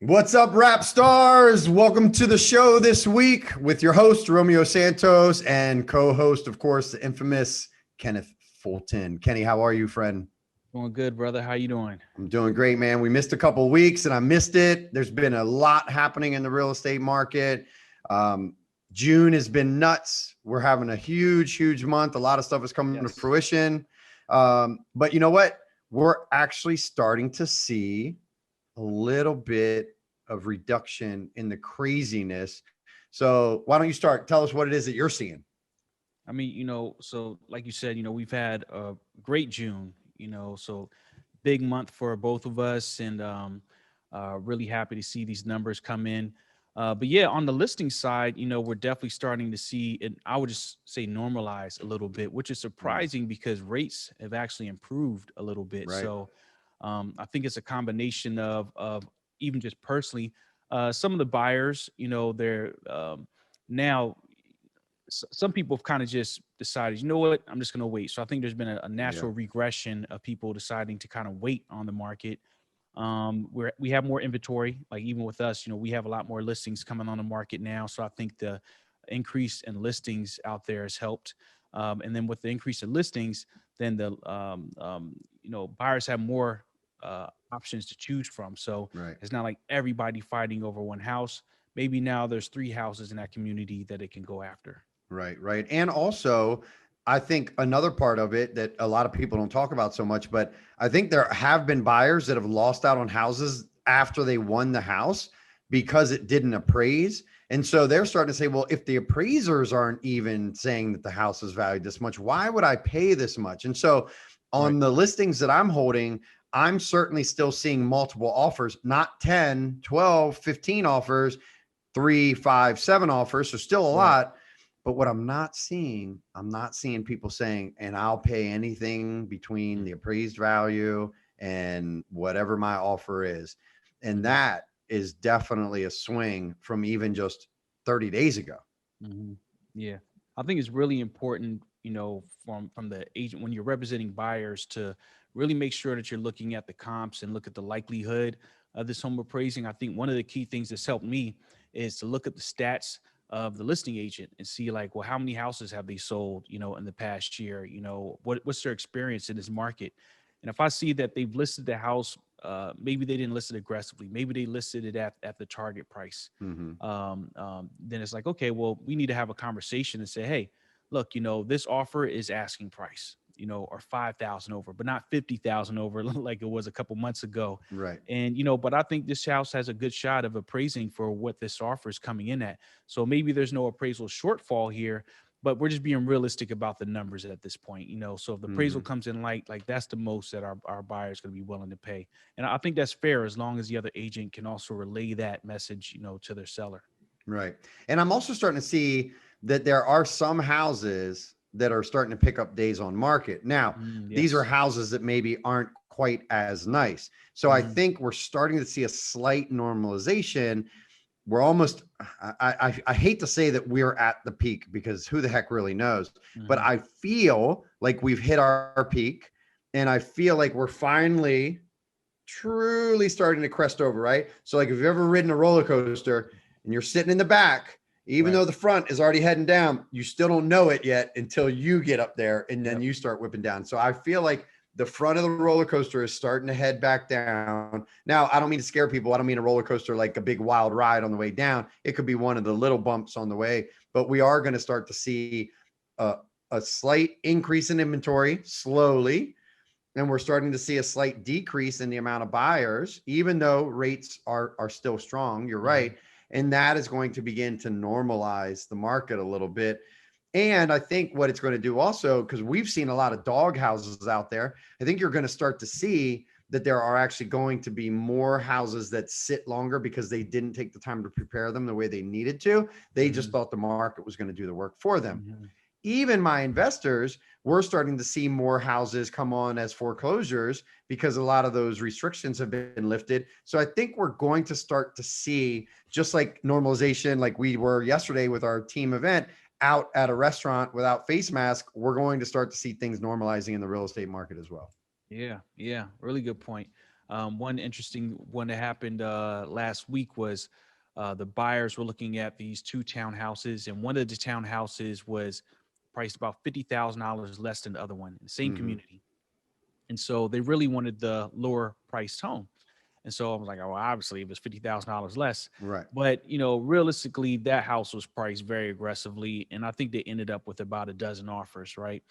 What's up, rap stars? Welcome to the show this week with your host, Romeo Santos, and co-host, of course, the infamous Kenneth Fulton. Kenny, how are you, friend? Doing good, brother. How you doing? I'm doing great, man. We missed a couple of weeks and I missed it. There's been a lot happening in the real estate market. Um, June has been nuts. We're having a huge month. A lot of stuff is coming to Yes. fruition. But you know what? We're actually starting to see a little bit of reduction in the craziness. So why don't you start? Tell us what it is that you're seeing. I mean, so like you said, we've had a great June, so big month for both of us and really happy to see these numbers come in. But yeah, on the listing side, we're definitely starting to see, and I would just say normalize a little bit, which is Mm, surprising because rates have actually improved a little bit. right. So I think it's a combination of even just personally, some of the buyers, they're now some people have kind of just decided, you know what, I'm just going to wait. So I think there's been a Yeah. natural regression of people deciding to kind of wait on the market. We have more inventory, like even with us, we have a lot more listings coming on the market now. So I think the increase in listings out there has helped. And then with the increase in listings, then buyers have more options to choose from. So Right. it's not like everybody fighting over one house. Maybe now there's three houses in that community that it can go after. Right, right. And also, I think another part of it that a lot of people don't talk about so much, but I think there have been buyers that have lost out on houses after they won the house because it didn't appraise. And so they're starting to say, well, if the appraisers aren't even saying that the house is valued this much, why would I pay this much? And so Right. on the listings that I'm holding, I'm certainly still seeing multiple offers, not 10, 12, 15 offers, 3, 5, 7 offers. So still a Right. lot. But what I'm not seeing people saying, and I'll pay anything between the appraised value and whatever my offer is. And Mm-hmm. that is definitely a swing from even just 30 days ago. Hmm. Yeah, I think it's really important, from the agent when you're representing buyers to really make sure that you're looking at the comps and look at the likelihood of this home appraising. I think one of the key things that's helped me is to look at the stats of the listing agent and see like, well, how many houses have they sold, in the past year? What's their experience in this market? And if I see that they've listed the house, maybe they didn't list it aggressively, maybe they listed it at the target price, Mm-hmm. then it's like, okay, well, we need to have a conversation and say, hey, look, this offer is asking price, or 5,000 over, but not 50,000 over like it was a couple months ago. Right. And, but I think this house has a good shot of appraising for what this offer is coming in at. So maybe there's no appraisal shortfall here, but we're just being realistic about the numbers at this point, So if the appraisal Mm-hmm. comes in light, like that's the most that our buyers going to be willing to pay. And I think that's fair as long as the other agent can also relay that message, to their seller. Right. And I'm also starting to see that there are some houses that are starting to pick up days on market. Now, these are Yes. houses that maybe aren't quite as nice. So I Mhm. think we're starting to see a slight normalization. We're almost, I hate to say that we're at the peak because who the heck really knows? But Mhm. I feel like we've hit our peak and I feel like we're finally truly starting to crest over, right? So, like, if you've ever ridden a roller coaster and you're sitting in the back, even Right. though the front is already heading down, you still don't know it yet until you get up there and then Yep. you start whipping down. So, I feel like the front of the roller coaster is starting to head back down. Now, I don't mean to scare people. I don't mean a roller coaster like a big wild ride on the way down. It could be one of the little bumps on the way, but we are going to start to see a, a slight increase in inventory slowly, and we're starting to see a slight decrease in the amount of buyers, even though rates are still strong. You're Mhm. right. And that is going to begin to normalize the market a little bit. And I think what it's going to do also, because we've seen a lot of dog houses out there, I think you're going to start to see that there are actually going to be more houses that sit longer because they didn't take the time to prepare them the way they needed to. They just Mhm. thought the market was going to do the work for them. Mhm. Even my investors, we're starting to see more houses come on as foreclosures because a lot of those restrictions have been lifted. So I think we're going to start to see, just like normalization, like we were yesterday with our team event out at a restaurant without face mask, we're going to start to see things normalizing in the real estate market as well. Yeah. Yeah. Really good point. One interesting one that happened last week was the buyers were looking at these two townhouses, and one of the townhouses was priced about $50,000 less than the other one in the same Hmm. community. And so they really wanted the lower priced home. And so I was like, oh, well, obviously it was $50,000 less. Right. But, realistically, that house was priced very aggressively. And I think they ended up with about a dozen offers, right?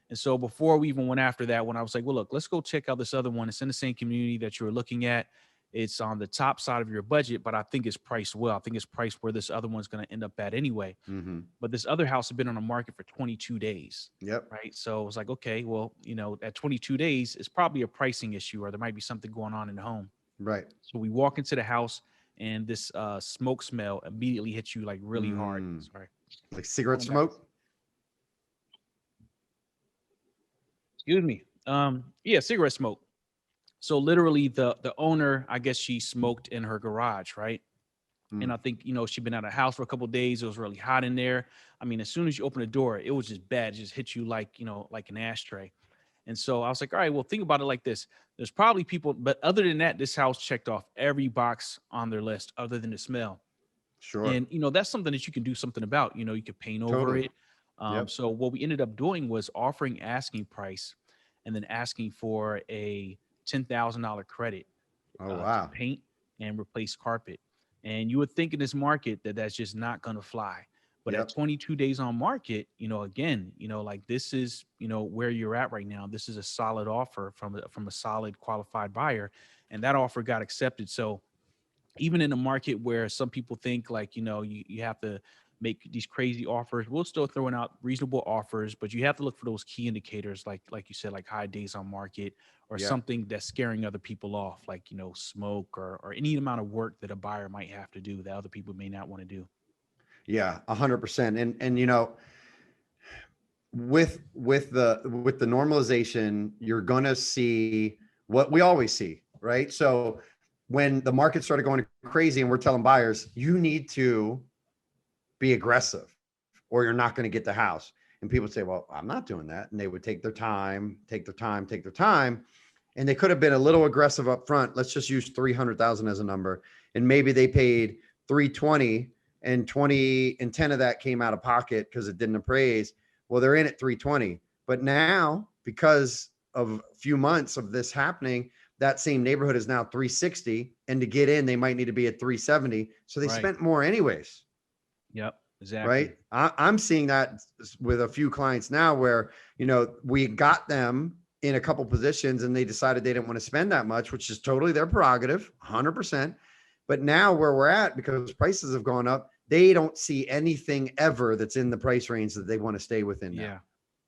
And so before we even went after that one, I was like, well, look, let's go check out this other one. It's in the same community that you were looking at. It's on the top side of your budget, but I think it's priced well. I think it's priced where this other one's going to end up at anyway. Hmm. But this other house had been on the market for 22 days. Yep. Right. So I was like, okay, well, at 22 days, it's probably a pricing issue or there might be something going on in the home. Right. So we walk into the house and this smoke smell immediately hits you like really hard. Mm. Sorry. Like cigarette Going back. smoke. Excuse me. Yeah, cigarette smoke. So literally the owner, I guess she smoked in her garage, right? And Mm. I think, she'd been out of the house for a couple of days. It was really hot in there. I mean, as soon as you open the door, it was just bad. It just hit you like, like an ashtray. And so I was like, all right, well, think about it like this. There's probably people, but other than that, this house checked off every box on their list other than the smell. Sure. And, that's something that you can do something about. You could paint over Totally. it. Yep. So what we ended up doing was offering asking price and then asking for a $10,000 credit Oh to wow. paint and replace carpet. And you would think in this market that that's just not going to fly. But at Yep. 22 days on market, again, like this is, where you're at right now. This is a solid offer from a solid qualified buyer, and that offer got accepted. So even in a market where some people think like, you have to make these crazy offers, we're still throwing out reasonable offers, but you have to look for those key indicators, like you said, like high days on market or Yep. something that's scaring other people off, like, smoke or any amount of work that a buyer might have to do that other people may not want to do. Yeah. 100%. And with the normalization, you're gonna see what we always see, right? So when the market started going crazy, and we're telling buyers, you need to be aggressive, or you're not going to get the house. And people would say, well, I'm not doing that. And they would take their time, take their time, take their time. And they could have been a little aggressive up front. Let's just use 300,000 as a number. And maybe they paid 320, and 20 and 10 of that came out of pocket because it didn't appraise. Well, they're in at 320. But now, because of a few months of this happening, that same neighborhood is now 360. And to get in, they might need to be at 370. So they Right. spent more anyways. Yep. Exactly. Right. I'm seeing that with a few clients now where, we got them in a couple positions and they decided they didn't want to spend that much, which is totally their prerogative, 100%. But now where we're at, because prices have gone up, they don't see anything ever that's in the price range that they want to stay within now. Yeah.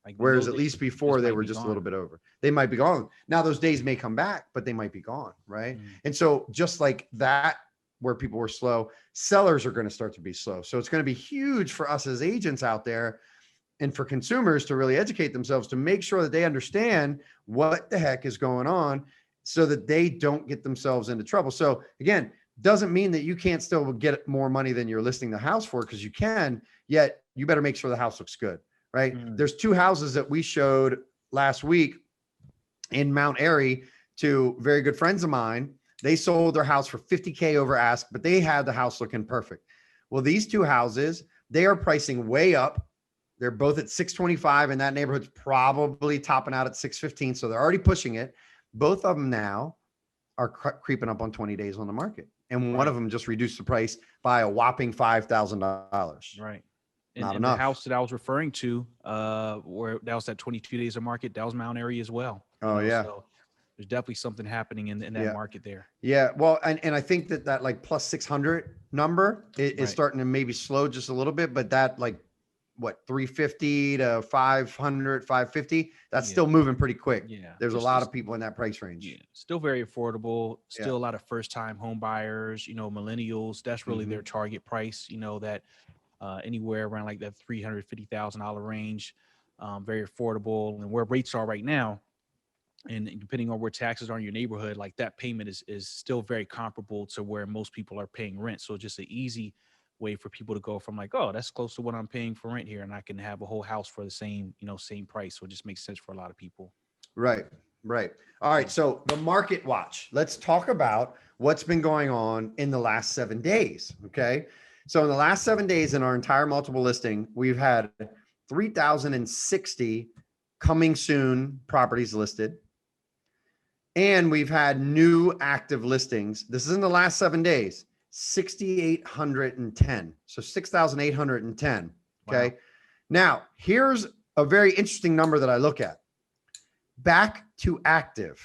Like Whereas those at least days just before they might were be just a little gone. bit over. They might be gone. Now those days may come back, but they might be gone. Right. Mm. And so just like that, where people were slow, sellers are going to start to be slow. So it's going to be huge for us as agents out there and for consumers to really educate themselves to make sure that they understand what the heck is going on so that they don't get themselves into trouble. So again, doesn't mean that you can't still get more money than you're listing the house for, because you can, yet you better make sure the house looks good, right? Mm. There's two houses that we showed last week in Mount Airy to very good friends of mine. They sold their house for 50K over ask, but they had the house looking perfect. Well, these two houses, they are pricing way up. They're both at 625, and that neighborhood's probably topping out at 615. So they're already pushing it. Both of them now are creeping up on 20 days on the market. And one of Right. them just reduced the price by a whopping $5,000. Right. And Not and the enough. house that I was referring to, where that was at 22 days of market, that was Mount Airy as well. Oh yeah. So there's definitely something happening in that Yeah. market there. Yeah. Well, and I think that like plus 600 number is Right. starting to maybe slow just a little bit, but that like what, 350 to 500, 550, that's Yeah. still moving pretty quick. Yeah. There's a It's lot just of people in that price yeah, range. still very affordable. Yeah. Still a lot of first time home buyers, millennials. That's really Mm-hmm. their target price, that anywhere around like that $350,000 range. Very affordable. And where rates are right now, and depending on where taxes are in your neighborhood, like that payment is still very comparable to where most people are paying rent. So just an easy way for people to go from like, oh, that's close to what I'm paying for rent here, and I can have a whole house for the same, same price. So it just makes sense for a lot of people. Right. Right. All right. So the market watch. Let's talk about what's been going on in the last 7 days. Okay. So in the last 7 days in our entire multiple listing, we've had 3,060 coming soon properties listed. And we've had new active listings. This is in the last 7 days, 6,810. So 6,810. Okay. Wow. Now, here's a very interesting number that I look at. Back to active.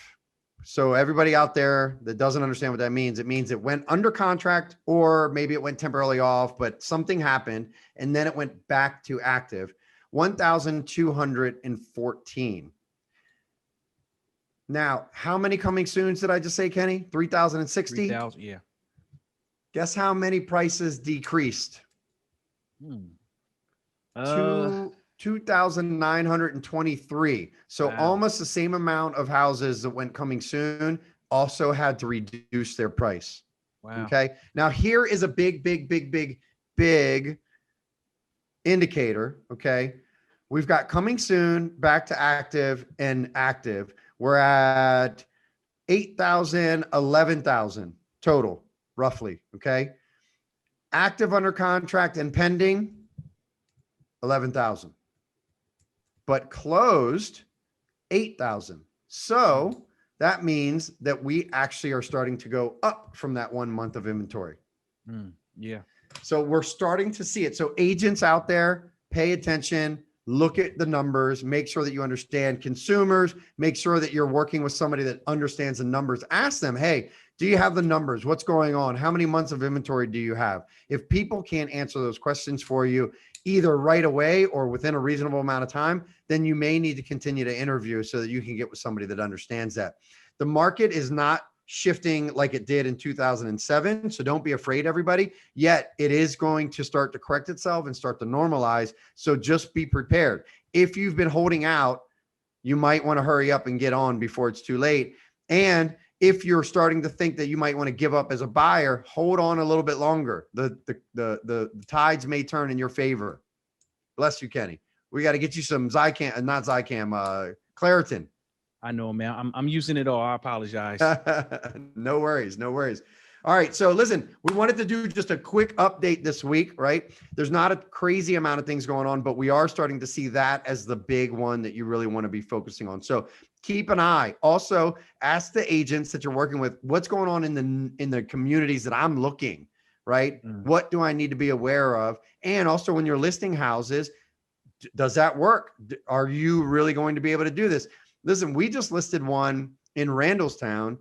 So everybody out there that doesn't understand what that means, it means it went under contract or maybe it went temporarily off, but something happened and then it went back to active. 1,214. Now, how many coming soons did I just say, Kenny? 3,060? 3,000. Yeah. Guess how many prices decreased? Hmm. 2,923. So Wow. almost the same amount of houses that went coming soon also had to reduce their price. Wow. Okay. Now here is a big indicator. Okay. We've got coming soon, back to active and active. We're at 8,000, 11,000 total, roughly. Okay. Active under contract and pending, 11,000. But closed 8,000. So that means that we actually are starting to go up from that 1 month of inventory. Yeah. So we're starting to see it. So agents out there, pay attention, look at the numbers, make sure that you understand consumers, make sure that you're working with somebody that understands the numbers. Ask them, hey, do you have the numbers? What's going on? How many months of inventory do you have? If people can't answer those questions for you, either right away or within a reasonable amount of time, then you may need to continue to interview so that you can get with somebody that understands that. The market is not shifting like it did in 2007. So don't be afraid, everybody. Yet it is going to start to correct itself and start to normalize. So just be prepared. If you've been holding out, you might want to hurry up and get on before it's too late. And if you're starting to think that you might want to give up as a buyer, hold on a little bit longer. The tides may turn in your favor. Bless you, Kenny. We got to get you some Zycam, not Zycam, Claritin. I know, man. I'm using it all. I apologize. No worries. No worries. All right. So listen, we wanted to do just a quick update this week, right? There's not a crazy amount of things going on, but we are starting to see that as the big one that you really want to be focusing on. So keep an eye. Also, ask the agents that you're working with, what's going on in the communities that I'm looking, right? What do I need to be aware of? And also when you're listing houses, does that work? Are you really going to be able to do this? Listen, we just listed one in Randallstown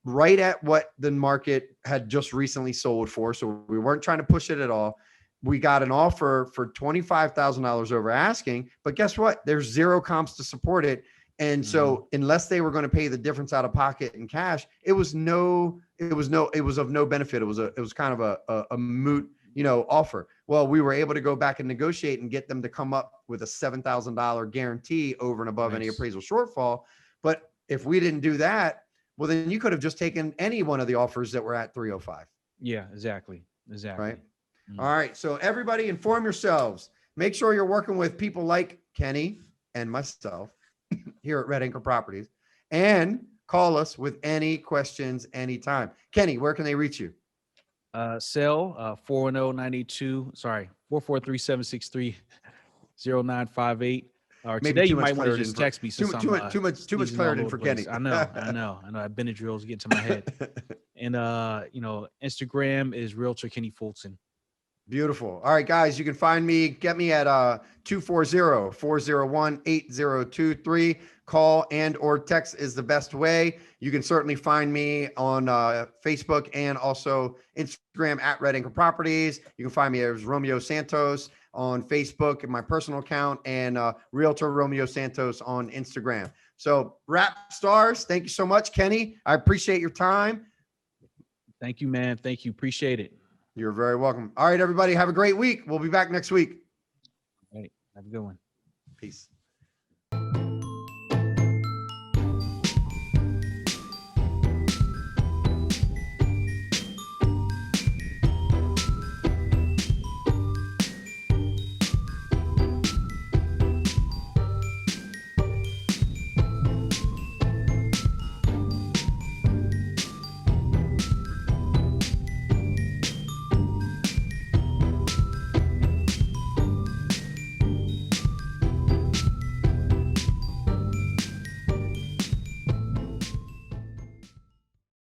right at what the market had just recently sold for. So we weren't trying to push it at all. We got an offer for $25,000 over asking, but guess what? There's zero comps to support it. And so unless they were going to pay the difference out of pocket in cash, it was of no benefit. It was kind of a moot, offer. Well, we were able to go back and negotiate and get them to come up with a $7,000 guarantee over and above any appraisal shortfall. But if we didn't do that, well, then you could have just taken any one of the offers that were at 305. Yeah, exactly. Right. All right. So everybody inform yourselves. Make sure you're working with people like Kenny and myself here at Red Anchor Properties, and call us with any questions anytime. Kenny, where can they reach you? Cell 443-763-0958. Or Maybe today too you much might want to clarity just for- text me since too much clarity for Kenny. I know. Benadryl's getting to my head. And Instagram is Realtor Kenny Fulton. Beautiful. All right, guys, you can get me at 240-401-8023. Call and or text is the best way. You can certainly find me on Facebook and also Instagram at Red Anchor Properties. You can find me as Romeo Santos on Facebook and my personal account, and Realtor Romeo Santos on Instagram. So R.A.P stars, thank you so much, Kenny. I appreciate your time. Thank you, man. Thank you. Appreciate it. You're very welcome. All right, everybody, have a great week. We'll be back next week. All right. Have a good one. Peace.